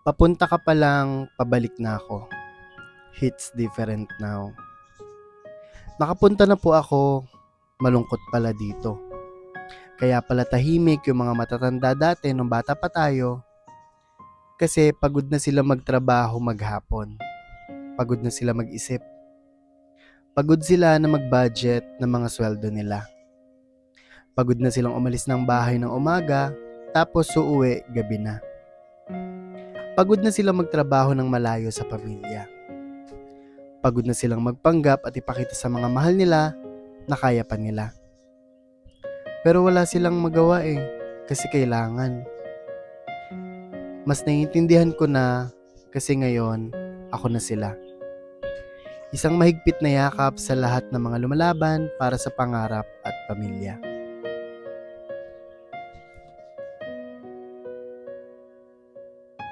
Papunta ka pa lang, pabalik na ako. Hits different now. Nakapunta na po ako, malungkot pala dito. Kaya pala tahimik yung mga matatanda dati nung bata pa tayo. Kasi pagod na sila magtrabaho maghapon. Pagod na sila mag-isip. Pagod sila na mag-budget ng mga sweldo nila. Pagod na silang umalis ng bahay ng umaga, tapos uuwi gabi na. Pagod na silang magtrabaho ng malayo sa pamilya. Pagod na silang magpanggap at ipakita sa mga mahal nila na kaya pa nila. Pero wala silang magawa kasi kailangan. Mas naiintindihan ko na kasi ngayon ako na sila. Isang mahigpit na yakap sa lahat ng mga lumalaban para sa pangarap at pamilya.